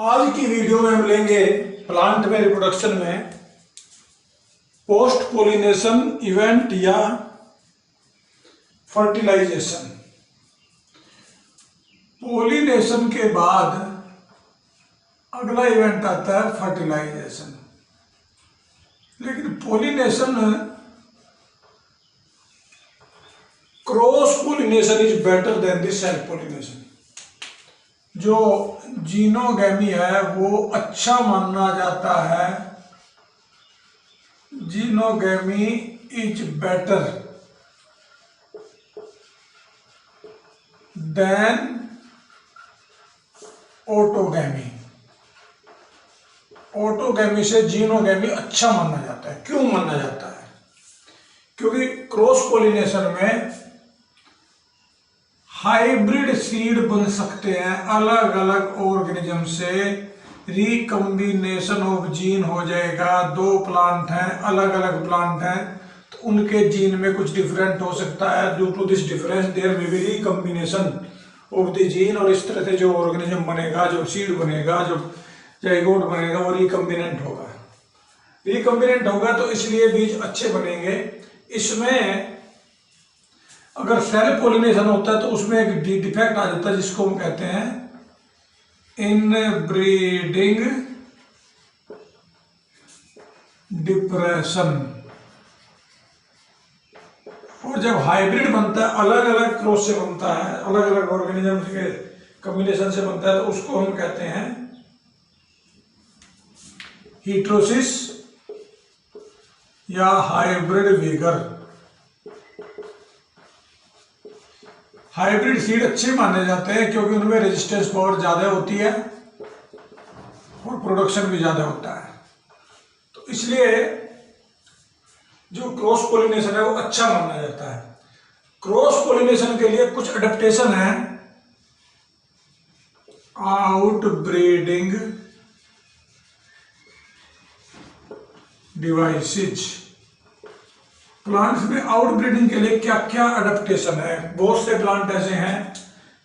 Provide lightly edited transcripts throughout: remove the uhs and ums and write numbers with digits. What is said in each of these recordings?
आज की वीडियो में हम लेंगे प्लांट में रिप्रोडक्शन में पोस्ट पोलिनेशन इवेंट या फर्टिलाइजेशन। पोलिनेशन के बाद अगला इवेंट आता है फर्टिलाइजेशन। लेकिन pollination cross pollination is better than the self pollination. जो जीनोगैमी है वो अच्छा माना जाता है। Xenogamy is better than autogamy. Autogamy से जीनोगैमी अच्छा माना जाता है। क्यों माना जाता है? क्योंकि क्रॉस पोलिनेशन में हाइब्रिड सीड बन सकते हैं। अलग अलग ऑर्गेनिज्म से रिकम्बिनेशन ऑफ जीन हो जाएगा। दो प्लांट हैं, अलग अलग प्लांट हैं, तो उनके जीन में कुछ डिफरेंट हो सकता है। Due to this difference there may be recombination of the gene. और इस तरह से जो ऑर्गेनिज्म बनेगा, जो सीड बनेगा, जो जाइगोट बनेगा, वो रिकम्बिनेंट होगा। रिकम्बिनेंट होगा तो इसलिए बीज अच्छे बनेंगे। इसमें अगर सेल्फ पोलिनेशन होता है तो उसमें एक डिफेक्ट आ जाता है जिसको हम कहते हैं इनब्रीडिंग डिप्रेशन। और जब हाइब्रिड बनता है, अलग अलग क्रॉस से बनता है, अलग अलग ऑर्गेनिज्म के कॉम्बिनेशन से बनता है, तो उसको हम कहते हैं हीटेरोसिस या हाइब्रिड वीगर। हाइब्रिड सीड अच्छे माने जाते हैं क्योंकि उनमें रेजिस्टेंस पावर ज्यादा होती है और प्रोडक्शन भी ज्यादा होता है। तो इसलिए जो क्रॉस पोलिनेशन है वो अच्छा माना जाता है। क्रॉस पोलिनेशन के लिए कुछ एडेप्टेशन है। Out breeding devices. प्लांट्स में आउट ब्रीडिंग के लिए क्या क्या अडेप्टेशन है? बहुत से प्लांट ऐसे हैं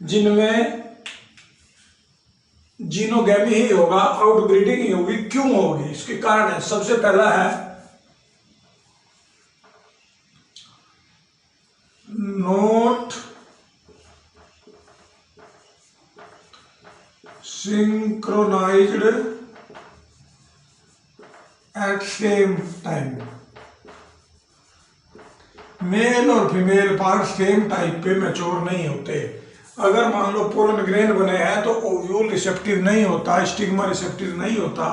जिनमें जीनोगैमी ही होगा, आउट ब्रीडिंग ही होगी। क्यों होगी? इसके कारण है। सबसे पहला है not synchronized at same time. Male और फीमेल पार्ट सेम टाइप पे मैच्योर नहीं होते। अगर मान लो पोलन ग्रेन बने हैं तो ओव्यूल रिसेप्टिव नहीं होता, स्टिग्मा रिसेप्टिव नहीं होता,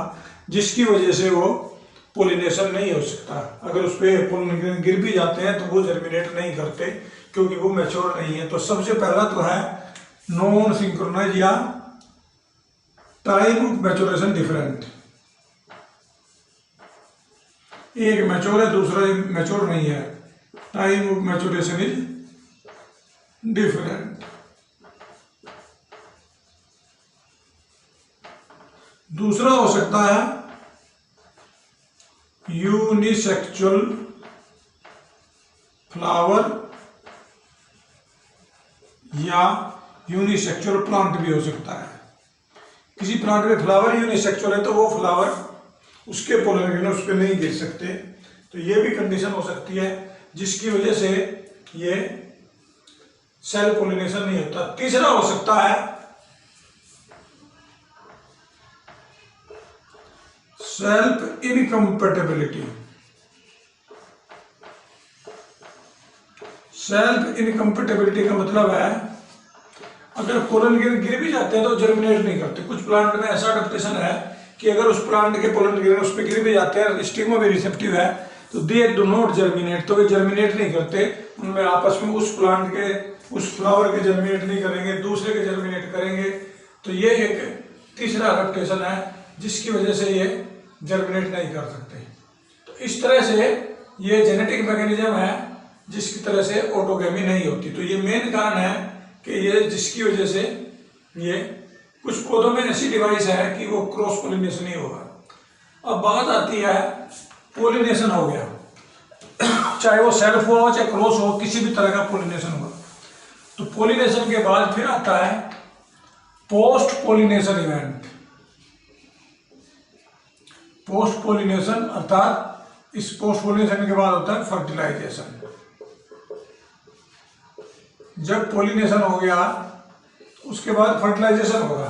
जिसकी वजह से वो पोलिनेशन नहीं हो सकता। अगर उस पर पोलन ग्रेन गिर भी जाते हैं तो वो जर्मिनेट नहीं करते क्योंकि वो मैच्योर नहीं है। तो सबसे पहला तो है नॉन सिंक्रोनाइज या टाइम ऑफ मैच्योरेशन डिफरेंट। एक मैच्योर है, दूसरा मैच्योर नहीं है। Time of maturation is different. दूसरा हो सकता है यूनिसेक्सुअल फ्लावर या यूनिसेक्सुअल प्लांट भी हो सकता है। किसी प्लांट में फ्लावर यूनिसेक्सुअल है तो वो फ्लावर उसके पोलन ग्रेन उस पर नहीं गिर सकते। तो ये भी कंडीशन हो सकती है जिसकी वजह से ये सेल्फ पोलिनेशन नहीं होता। तीसरा हो सकता है सेल्फ इनकम्पेटिबिलिटी। सेल्फ इनकम्पेटिबिलिटी का मतलब है अगर पोलन ग्रेन गिर भी जाते हैं तो जर्मिनेट नहीं करते। कुछ प्लांट में ऐसा एडेप्टेशन है कि अगर उस प्लांट के पोलन ग्रेन उस पर गिर भी जाते हैं, स्टिग्मा भी रिसेप्टिव है, तो दे डू नॉट जर्मिनेट। तो वे जर्मिनेट नहीं करते। उनमें आपस में उस प्लांट के, उस फ्लावर के जर्मिनेट नहीं करेंगे, दूसरे के जर्मिनेट करेंगे। तो ये एक तीसरा एडेप्टेशन है जिसकी वजह से ये जर्मिनेट नहीं कर सकते। तो इस तरह से ये जेनेटिक मैकेनिज्म है जिसकी तरह से ऑटोगैमी नहीं होती। तो ये मेन कारण है कि ये जिसकी वजह से ये कुछ पौधों में ऐसी डिवाइस है कि वो क्रॉस पोलिनेशन ही होगा। अब बात आती है पोलिनेशन हो गया, चाहे वो सेल्फ हो चाहे क्रॉस हो, किसी भी तरह का पोलिनेशन हो। तो पोलिनेशन के बाद फिर आता है post pollination event. Post pollination, अर्थात इस पोस्ट पोलिनेशन के बाद होता है फर्टिलाइजेशन। जब पोलिनेशन हो गया उसके बाद फर्टिलाइजेशन होगा।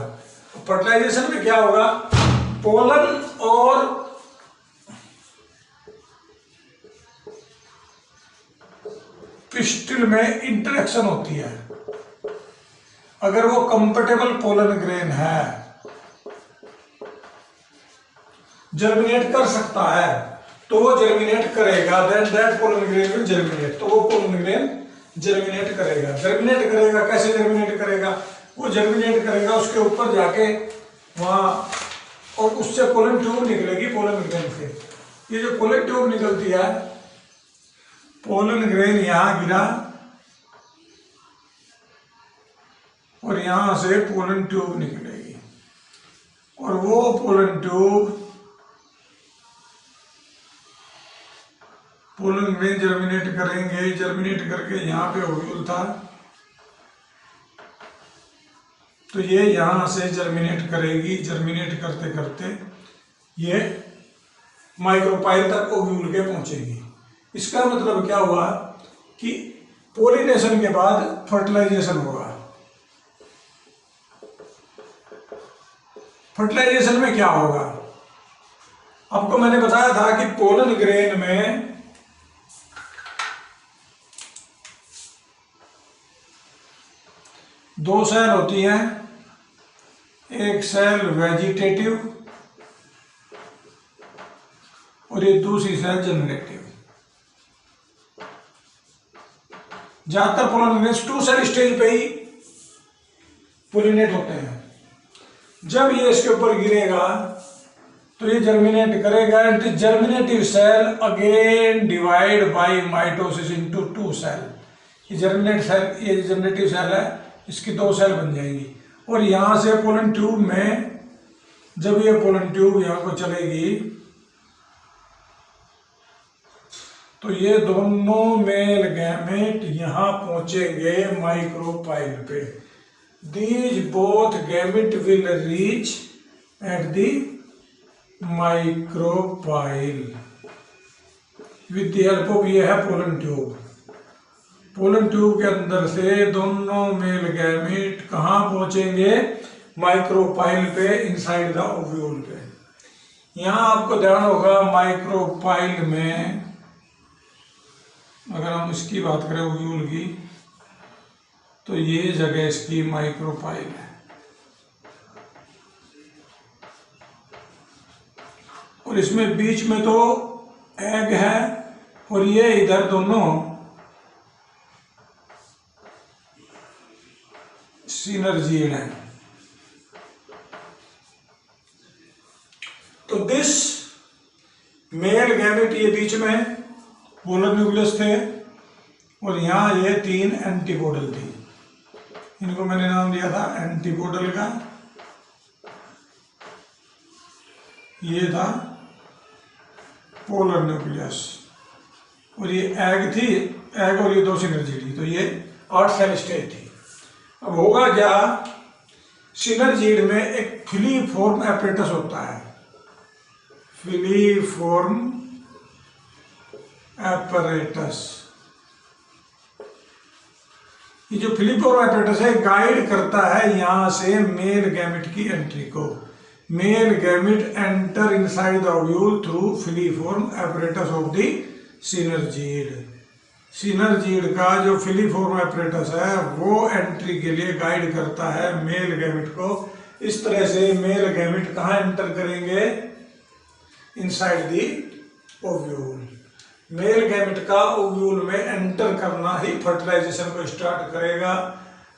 फर्टिलाइजेशन में क्या होगा, पोलन और पिस्टिल में इंटरेक्शन होती है। अगर वो कंफर्टेबल पोलन ग्रेन है, जर्मिनेट कर सकता है, तो वो जर्मिनेट करेगा, then that pollen grain will germinate, तो वो पोलन ग्रेन जर्मिनेट करेगा। जर्मिनेट करेगा, कैसे जर्मिनेट करेगा, वो जर्मिनेट करेगा उसके ऊपर जाके वहाँ, और उससे पोलन ट्यूब निकलेगी पोलन ग्रेन से। ये जो पोलन ट्यूब निकलती है, पोलन ग्रेन यहाँ गिरा और यहाँ से पोलन ट्यूब निकलेगी, और वो pollen tube pollen grain germinate करेंगे। जर्मिनेट करके यहाँ पे ओव्यूल था, तो ये यहाँ से जर्मिनेट करेगी। जर्मिनेट करते करते ये माइक्रोपाइल तक ओव्यूल के पहुंचेगी। इसका मतलब क्या हुआ कि पोलिनेशन के बाद फर्टिलाइजेशन होगा। फर्टिलाइजेशन में क्या होगा, आपको मैंने बताया था कि पोलन ग्रेन में दो सेल होती हैं, एक सेल वेजिटेटिव और एक दूसरी सेल जनरेटिव। ज्यादातर पोलन ग्रेन्स 2 सेल स्टेज पे ही पोलिनेट होते हैं। जब ये इसके ऊपर गिरेगा तो ये जर्मिनेट करेगा, and germinative cell again divide by mitosis into 2 cell. ये जर्मिनेट सेल, ये जनरेटिव सेल है, इसकी 2 सेल बन जाएंगी। और यहाँ से पोलन ट्यूब में, जब ये पोलन ट्यूब यहाँ को चलेगी तो ये दोनों मेल गैमेट यहाँ पहुंचेंगे माइक्रोपाइल पे। These both gamete will reach at the micropyle with the help of, ये है पोलन ट्यूब। पोलन ट्यूब के अंदर से दोनों मेल गैमेट कहाँ पहुंचेंगे, माइक्रोपाइल पे, इनसाइड द ओव्यूल पे। यहाँ आपको ध्यान होगा माइक्रोपाइल में, अगर हम इसकी बात करें ओव्यूल की, तो ये जगह इसकी माइक्रोपाइल है, और इसमें बीच में तो एग है, और ये इधर दोनों सिनर्जीड है। तो दिस मेल गैमेट, ये बीच में पोलर न्यूक्लियस थे, और यहाँ ये 3 एंटीपोडल थी। इनको मैंने नाम दिया था एंटीपोडल का। ये था पोलर न्यूक्लियस, और ये एग थी, एग और ये 2 सिनर्जीड थी। तो ये 8 सेल स्टेज थी। अब होगा क्या, सिनर्जीड में एक फिलीफॉर्म एपरेटस होता है, फिलीफॉर्म एपरेटस। ये जो फिलीफॉर्म एपरेटस है गाइड करता है यहां से मेल गैमेट की एंट्री को। Male gamete enter inside the ovule through filiform apparatus of the synergid. Synergid का जो फिलीफॉर्म एपरेटस है वो एंट्री के लिए गाइड करता है मेल गैमेट को। इस तरह से मेल गैमेट कहाँ एंटर करेंगे, inside the ovule. Male gamete का ओव्यूल में एंटर करना ही फर्टिलाइजेशन को स्टार्ट करेगा।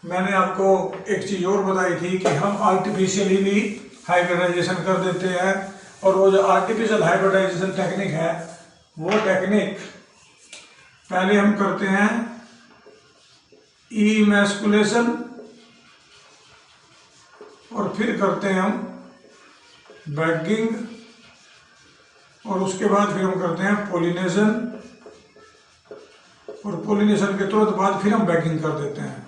मैंने आपको एक चीज और बताई थी कि हम आर्टिफिशियली भी हाइब्रिडाइजेशन कर देते हैं, और वो जो आर्टिफिशियल हाइब्रिडाइजेशन टेक्निक है, वो टेक्निक पहले हम करते हैं इमैस्कुलेशन, और फिर करते हैं हम बैगिंग, और उसके बाद फिर हम करते हैं पोलिनेशन, और पोलिनेशन के तुरंत बाद फिर हम बैगिंग कर देते हैं।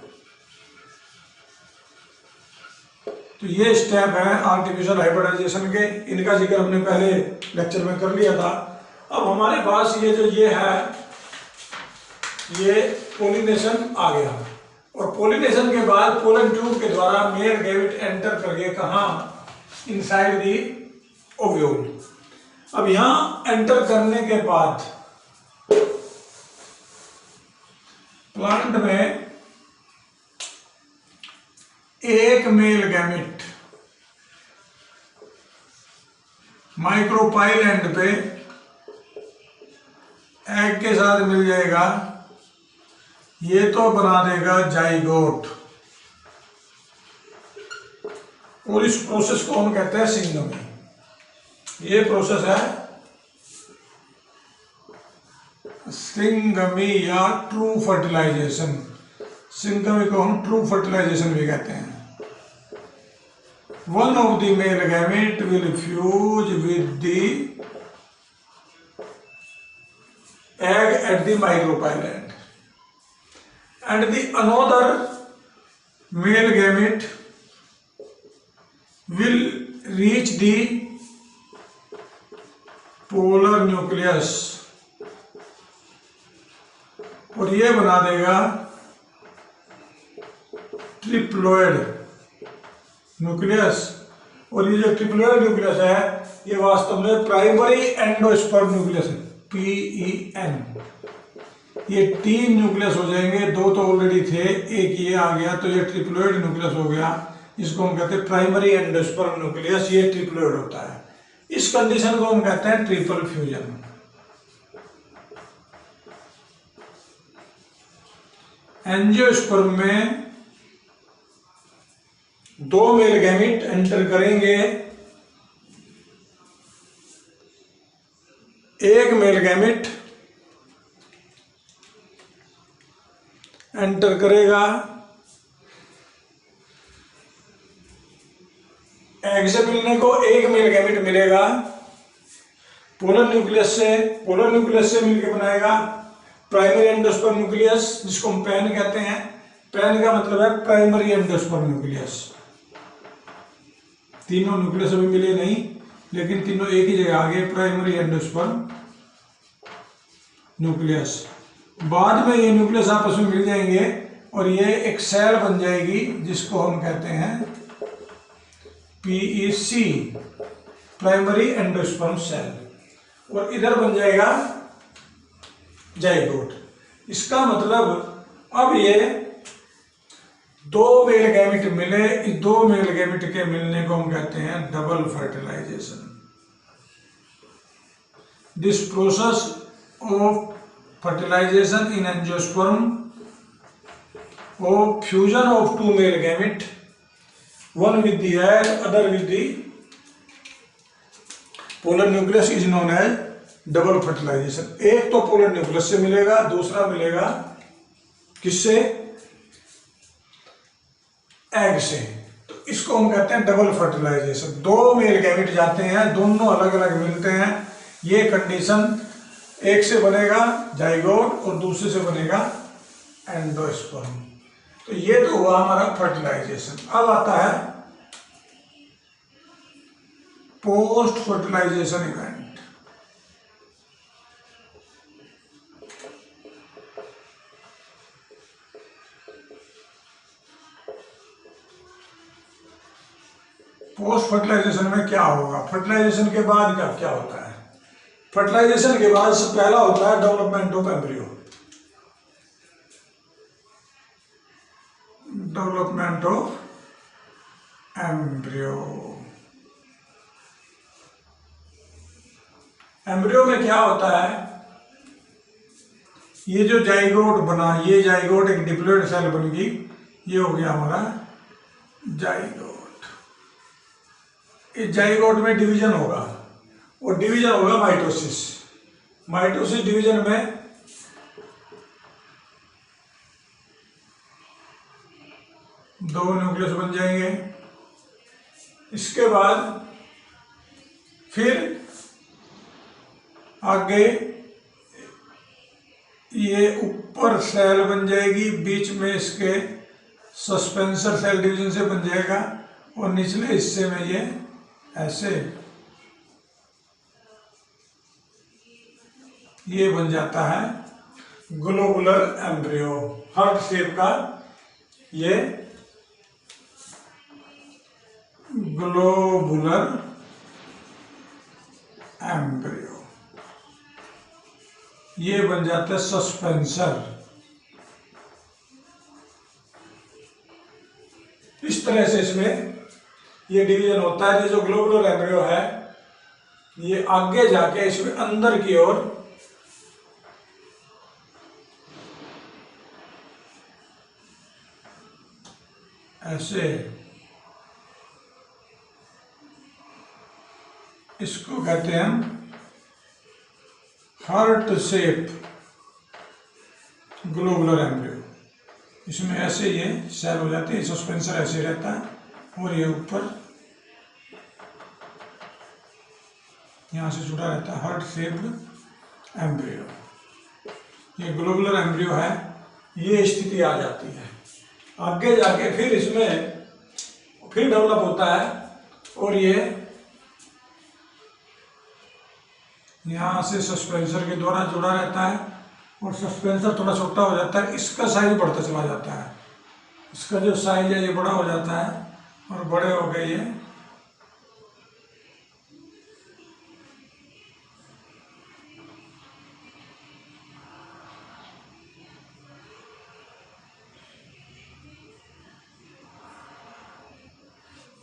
तो तो ये स्टेप है आर्टिफिशियल हाइब्रिडाइजेशन के, इनका जिक्र हमने पहले लेक्चर में कर लिया था। अब हमारे पास ये है, ये पोलिनेशन आ गया, और पोलिनेशन के बाद पोलन ट्यूब के द्वारा मेल गैमेट एंटर करके कहाँ, इनसाइड दी ओव्यूल। अब यहां एंटर करने के बाद प्लांट में एक मेल गैमेट माइक्रोपाइल एंड पे एग के साथ मिल जाएगा, ये तो बना देगा जाइगोट, और इस प्रोसेस को हम कहते हैं सिंगमी। ये प्रोसेस है सिंगमी या ट्रू फर्टिलाइजेशन। सिंगमी को हम ट्रू फर्टिलाइजेशन भी कहते हैं। One of the male gamete will fuse with the egg at the micropyle end, and the another male gamete will reach the polar nucleus, और ये बना देगा ट्रिप्लोइड न्यूक्लियस। और ये जो ट्रिप्लोइड न्यूक्लियस है ये वास्तव में प्राइमरी एंडोस्पर्म न्यूक्लियस है, PEN। ये 3 न्यूक्लियस हो जाएंगे, 2 तो ऑलरेडी थे, एक ये आ गया, तो ये ट्रिप्लोइड न्यूक्लियस हो गया। इसको हम कहते हैं प्राइमरी एंडोस्पर्म न्यूक्लियस, ये ट्रिप्लोइड होता है। इस कंडीशन को हम कहते हैं ट्रिपल फ्यूजन। एंजियोस्पर्म में 2 मेल गैमेट एंटर करेंगे, एक मेल गैमेट एंटर करेगा एग से मिलने को, एक मेल गैमेट मिलेगा पोलर न्यूक्लियस से मिलकर बनाएगा प्राइमरी एंडोस्पर्म न्यूक्लियस, जिसको हम पैन कहते हैं। पैन का मतलब है प्राइमरी एंडोस्पर्म न्यूक्लियस। तीनों न्यूक्लियस अभी मिले नहीं, लेकिन तीनों एक ही जगह आ गए, प्राइमरी एंडोस्पर्म न्यूक्लियस। बाद में ये न्यूक्लियस आपस में मिल जाएंगे और ये एक सेल बन जाएगी, जिसको हम कहते हैं PEC, प्राइमरी एंडोस्पर्म सेल, और इधर बन जाएगा जाइगोट। इसका मतलब अब ये 2 मेल गैमेट मिले, इस 2 मेल गैमेट के मिलने को हम कहते हैं double fertilization. This process of fertilization in angiosperm of fusion of 2 male gamete, one with the egg, other with the polar nucleus, is known as double fertilization। एक तो polar nucleus से मिलेगा, दूसरा मिलेगा किससे, एग से, तो इसको हम कहते हैं डबल फर्टिलाइजेशन। 2 मेल गैमेट जाते हैं, दोनों अलग अलग मिलते हैं, ये कंडीशन, एक से बनेगा जाइगोट और दूसरे से बनेगा एंडोस्पर्म। तो ये तो हुआ हमारा फर्टिलाइजेशन। अब आता है post fertilization event. Post fertilization में क्या होगा, फर्टिलाइजेशन के बाद क्या होता है। फर्टिलाइजेशन के बाद सबसे पहला होता है development of embryo. Development of embryo, embryo में क्या होता है, ये जो जाइगोट बना, ये जाइगोट एक डिप्लॉइड सेल बन गई, ये हो गया हमारा जाइगोट। इस जाइगोट में डिवीजन होगा, और डिवीजन होगा माइटोसिस। माइटोसिस डिवीजन में दो न्यूक्लियस बन जाएंगे। इसके बाद फिर आगे ये ऊपर सेल बन जाएगी, बीच में इसके सस्पेंसर सेल डिवीजन से बन जाएगा, और निचले हिस्से में ये ऐसे ये बन जाता है ग्लोबुलर एम्ब्रियो। हार्ट शेप का ये ग्लोबुलर एम्ब्रियो ये बन जाता है सस्पेंसर। इस तरह से इसमें ये डिवीजन होता है। ये जो ग्लोबुलर एम्ब्रियो है ये आगे जाके इसमें अंदर की ओर ऐसे इसको कहते हैं हार्ट शेप ग्लोबुलर एम्ब्रियो। इसमें ऐसे ये सेल हो जाते हैं, सस्पेंसर ऐसे रहता है और ये ऊपर यहाँ से जुड़ा रहता है हार्ट शेप्ड एम्ब्रियो। ये ग्लोबुलर एम्ब्रियो है, ये स्थिति आ जाती है। आगे जाके फिर इसमें फिर डेवलप होता है और ये यहाँ से सस्पेंसर के द्वारा जुड़ा रहता है और सस्पेंसर थोड़ा छोटा हो जाता है, इसका साइज बढ़ता चला जाता है। इसका जो साइज है ये बड़ा हो जाता है और बड़े हो गए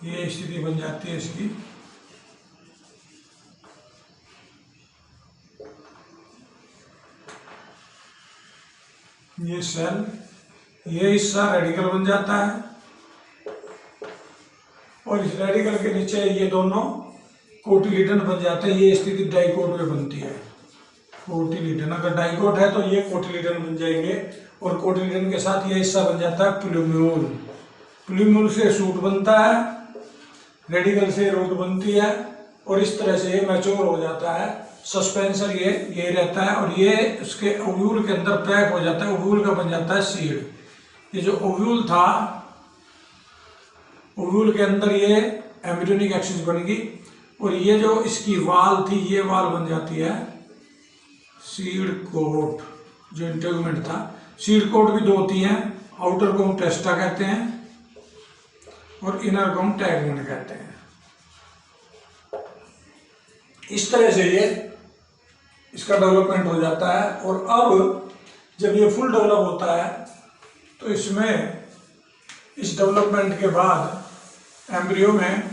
ये स्थिति बन जाती है इसकी। ये सेल ये हिस्सा रेडिकल बन जाता है और इस रेडिकल के नीचे ये दोनों कोटिलीडन बन जाते हैं। ये स्थिति डाइकोट में बनती है। कोटिलीडन अगर डाइकोट है तो ये कोटिलीडन बन जाएंगे और कोटिलीडन के साथ ये हिस्सा बन जाता है प्लूम्यूल। प्लूम्यूल से सूट बनता है, रेडिकल से रूट बनती है और इस तरह से ये मैच्योर हो जाता है। सस्पेंसर ये रहता है और ये उसके ओव्यूल के अंदर पैक हो जाता है। ओव्यूल का बन जाता है सीड। ये जो ओव्यूल था, ओव्यूल के अंदर ये एम्ब्रियोनिक एक्सिस बनेगी और ये जो इसकी वाल थी ये वाल बन जाती है सीड कोट। जो इंटेगुमेंट था, सीड कोट भी दो होती हैं, आउटर को हम टेस्टा कहते हैं और इनर को हम टैगमेंट कहते हैं। इस तरह से ये इसका डेवलपमेंट हो जाता है और अब जब ये फुल डेवलप होता है तो इसमें इस डेवलपमेंट के बाद एम्ब्रियो में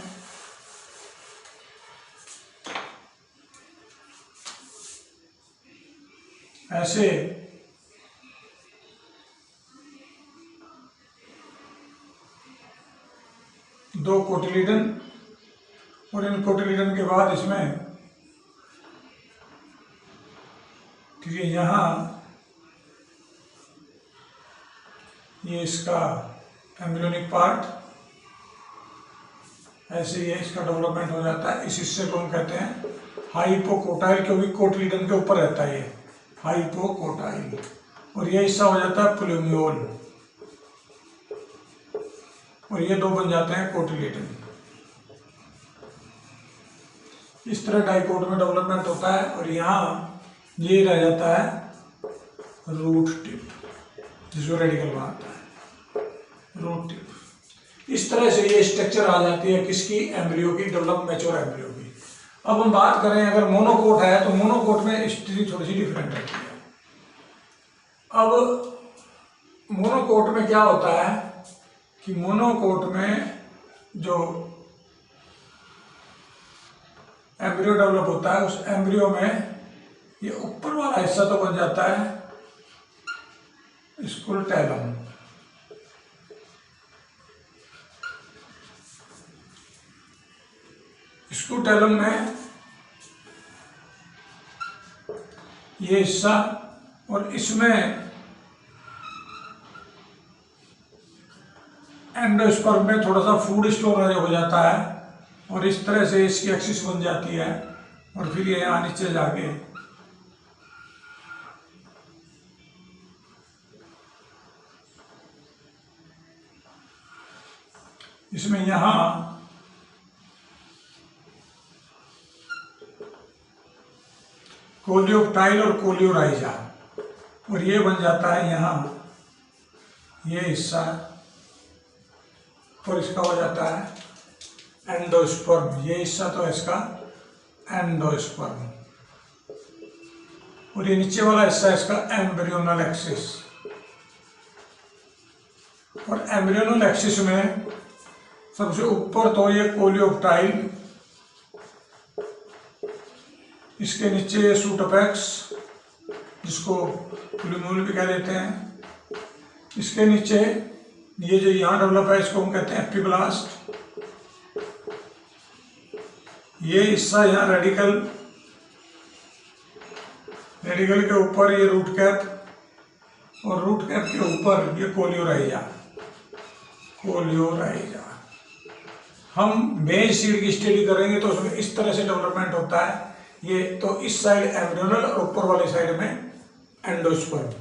ऐसे दो कोटिलीडन और इन कोटिलीडन के बाद इसमें क्योंकि यहाँ ये इसका एम्ब्रियोनिक पार्ट ऐसे ये इसका डेवलपमेंट हो जाता है। इस हिस्से को हम कहते हैं हाइपोकोटाइल, क्योंकि कोटिलीडन के ऊपर रहता है ये हाइपोकोटाइल। और ये हिस्सा हो जाता है प्लूम्यूल और ये दो बन जाते हैं कोटिलीडन। इस तरह डाइकोट में डेवलपमेंट होता है और यहाँ ये रह जाता है रूट टिप, जिसको रेडिकल बनाता है रूट टिप। इस तरह से ये स्ट्रक्चर आ जाती है किसकी, एम्ब्रियो की, डेवलप मैच्योर एम्ब्रियो की। अब हम बात करें अगर मोनोकोट है तो मोनोकोट में स्थिति थोड़ी सी डिफरेंट रहती है। अब मोनोकोट में क्या होता है कि मोनोकोट में जो एम्ब्रियो डेवलप होता है उस एम्ब्रियो में ये ऊपर वाला हिस्सा तो बन जाता है स्कुलटैलम। स्कुलटैलम में ये हिस्सा और इसमें एंडोस्पर्म में थोड़ा सा फूड स्टोरेज हो जाता है और इस तरह से इसकी एक्सिस बन जाती है और फिर ये यहाँ नीचे जाके इसमें यहाँ कोलियोप्टाइल और कोलियोराइजा, और ये बन जाता है यहाँ ये हिस्सा, और इसका हो जाता है एंडोस्पर्म। ये हिस्सा तो है इसका एंडोस्पर्म, और ये नीचे वाला हिस्सा है इसका एम्ब्रियोनल एक्सिस। और एम्ब्रियोनल एक्सिस में सबसे ऊपर तो ये कोलियोप्टाइल, इसके नीचे ये सूटोपेक्स जिसको प्लूम्यूल भी कह देते हैं, इसके नीचे ये जो यहाँ डेवलप है इसको हम कहते हैं एपिब्लास्ट। ये हिस्सा यहाँ रेडिकल, रेडिकल के ऊपर ये रूट कैप, और रूट कैप के ऊपर ये कोलियोराइजा। कोलियोराइजा हम मेज सीड की स्टडी करेंगे तो उसमें इस तरह से डेवलपमेंट होता है। ये तो इस साइड एम्ब्रियोनल और ऊपर वाली साइड में एंडोस्पर्म,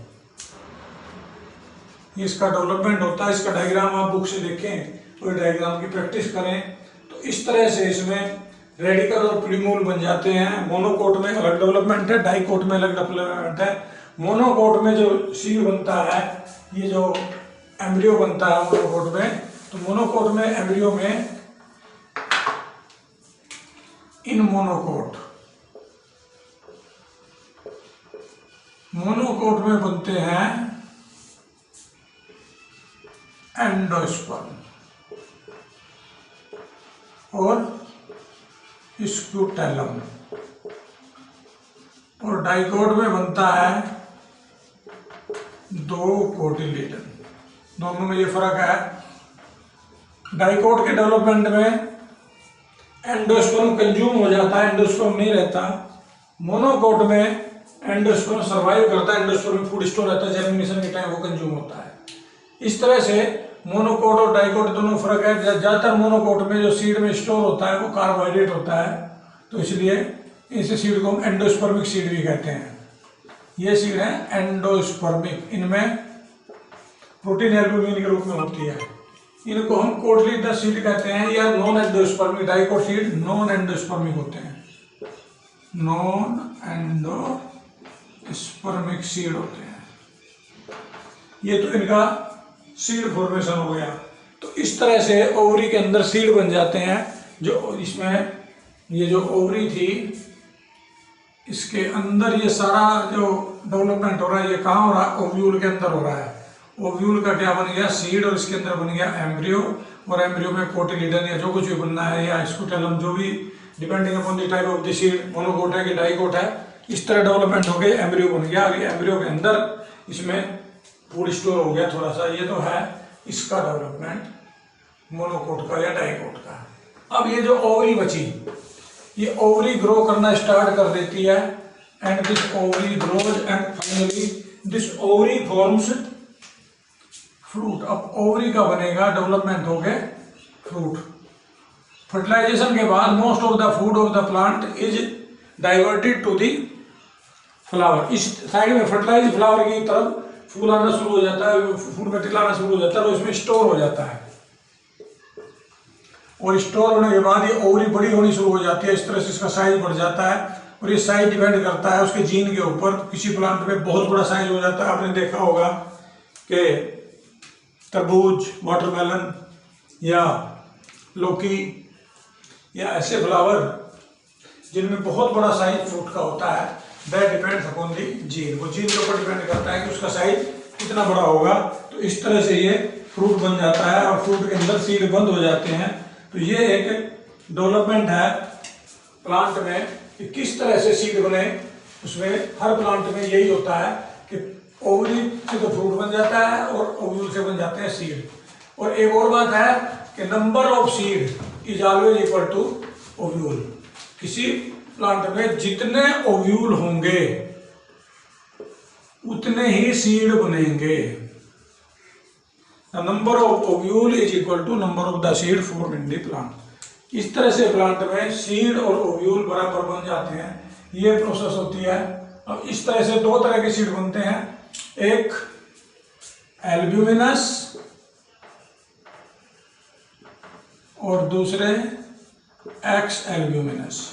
इसका डेवलपमेंट होता है। इसका डायग्राम आप बुक से देखें और डायग्राम की प्रैक्टिस करें तो इस तरह से इसमें रेडिकल और प्लूम्यूल बन जाते हैं। मोनोकोट में अलग डेवलपमेंट है, डाइकोट में अलग डेवलपमेंट है। मोनोकोट में जो सीड बनता है, ये जो एम्ब्रियो बनता है मोनोकोट में, तो मोनोकोट में एम्ब्रियो में इन मोनोकोट में बनते हैं एंडोस्पर्म और स्क्यूटेलम, और डाइकोट में बनता है दो कोटिलीडन। दोनों में ये फर्क है। डाइकोट के डेवलपमेंट में एंडोस्पर्म कंज्यूम हो जाता है, एंडोस्पर्म नहीं रहता। मोनोकोट में एंडोस्पर्म सर्वाइव करता है, एंडोस्पर्म फूड स्टोर रहता है, जर्मिनेशन के टाइम वो कंज्यूम होता है। इस तरह से मोनोकोट और डाइकोट दोनों फर्क है। ज्यादातर मोनोकोट में जो सीड में स्टोर होता है वो कार्बोहाइड्रेट होता है, तो इसलिए इस सीड को हम एंडोस्पर्मिक सीड भी कहते हैं। ये सीड है एंडोस्पर्मिक, इनमें प्रोटीन एल्बुमिन के रूप में होती है। इनको हम कोटिलीडन सीड कहते हैं या non endospermic. Dicot seed non endospermic होते हैं, नॉन एंडोस्पर्मिक सीड होते हैं। ये तो इनका सीड फॉर्मेशन हो गया। तो इस तरह से ओवरी के अंदर सीड बन जाते हैं। जो इसमें ये जो ओवरी थी, इसके अंदर ये सारा जो डेवलपमेंट हो रहा है, ये कहाँ हो रहा है? ओव्यूल के अंदर हो रहा है। ओव्यूल का क्या बन गया? सीड, और इसके अंदर बन गया एम्ब्रियो, और एम्ब्रियो में कोटिलीडन या जो कुछ भी बनना है, या स्क्यूटेलम, जो भी depending upon the type of the seed, monocot है कि डाइकोट है, इस तरह डेवलपमेंट हो गया, एम्ब्रियो बन गया। अभी एम्ब्रियो के अंदर इसमें फूड स्टोर हो गया थोड़ा सा। ये तो है इसका डेवलपमेंट मोनोकोट का या डाइकोट का। अब ये जो ओवरी बची, ये ओवरी ग्रो करना स्टार्ट कर देती है, and this ovary grows and finally this ovary forms fruit. अब ओवरी का बनेगा, डेवलपमेंट हो गए फ्रूट। फर्टिलाइजेशन के बाद most of the food of the plant is diverted to the flower. इस साइड में फर्टिलाइज फ्लावर की तरफ फूल आना शुरू हो जाता है, फूड मटेरियल आना शुरू हो जाता है, तो इसमें स्टोर हो जाता है। और स्टोर होने के बाद ये ओवरी बड़ी होनी शुरू हो जाती है। इस तरह से इसका साइज बढ़ जाता है, और ये साइज डिपेंड करता है उसके जीन के ऊपर। किसी प्लांट में बहुत बड़ा साइज हो जाता है। आपने देखा होगा कि तरबूज, वाटरमेलन या लौकी या ऐसे फ्लावर जिनमें बहुत बड़ा साइज फ्रूट का होता है, that depends upon the gene. वो जीन के ऊपर डिपेंड करता है कि उसका साइज कितना बड़ा होगा। तो इस तरह से ये फ्रूट बन जाता है, और फ्रूट के अंदर सीड बंद हो जाते हैं। तो ये एक डेवलपमेंट है प्लांट में कि किस तरह से सीड बने। उसमें हर प्लांट में यही होता है कि ओवरी से तो फ्रूट बन जाता है, और ओव्यूल से बन जाते हैं सीड। और एक और बात है कि number of seed is always equal to ovule. किसी प्लांट में जितने ओव्यूल होंगे उतने ही सीड बनेंगे। Number of ovule is equal to number of the seed formed in the plant. इस तरह से प्लांट में सीड और ओव्यूल बराबर बन जाते हैं। ये प्रोसेस होती है। अब इस तरह से दो तरह के सीड बनते हैं, एक एल्ब्यूमिनस और दूसरे एक्स एल्ब्यूमिनस।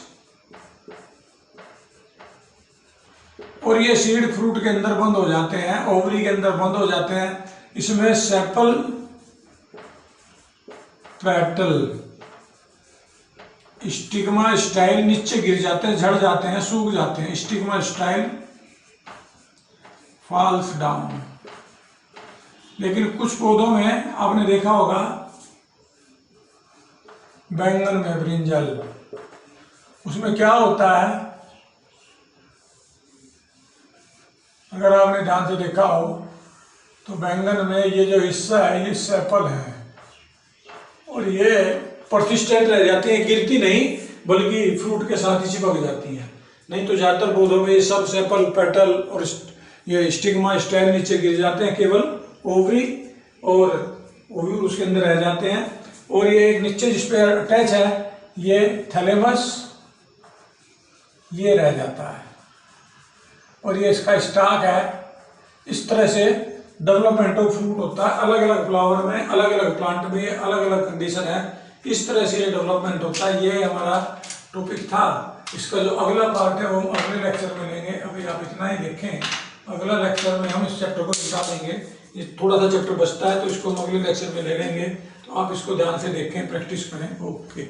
और ये सीड फ्रूट के अंदर बंद हो जाते हैं, ओवरी के अंदर बंद हो जाते हैं। इसमें सेपल, पेटल, स्टिग्मा स्टाइल नीचे गिर जाते हैं, झड़ जाते हैं, सूख जाते हैं। Stigma style falls down. लेकिन कुछ पौधों में आपने देखा होगा, बैंगन में, ब्रिंजल, उसमें क्या होता है, अगर आपने ध्यान से देखा हो तो बैंगन में ये जो हिस्सा है ये सेपल है और ये परसिस्टेंट रह जाती है, गिरती नहीं बल्कि फ्रूट के साथ ही चिपक जाती है। नहीं तो ज़्यादातर पौधों में ये सब सेपल, पेटल और ये स्टिग्मा स्टाइल नीचे गिर जाते हैं, केवल ओवरी और ओव्यूल उसके अंदर रह जाते हैं। और ये एक नीचे जिस पे अटैच है ये थैलेमस, ये रह जाता है और ये इसका स्टॉक है। इस तरह से डेवलपमेंट ऑफ फ्रूट होता है। अलग अलग फ्लावर में, अलग अलग प्लांट में अलग अलग कंडीशन है, इस तरह से ये डेवलपमेंट होता है। ये हमारा टॉपिक था। इसका जो अगला पार्ट है वो हम अगले लेक्चर में लेंगे। अभी आप इतना ही देखें, अगला लेक्चर में हम इस चैप्टर को निकाल देंगे। ये थोड़ा सा चैप्टर बचता है तो इसको हम अगले लेक्चर में ले लेंगे, तो आप इसको ध्यान से देखें, प्रैक्टिस करें। ओके।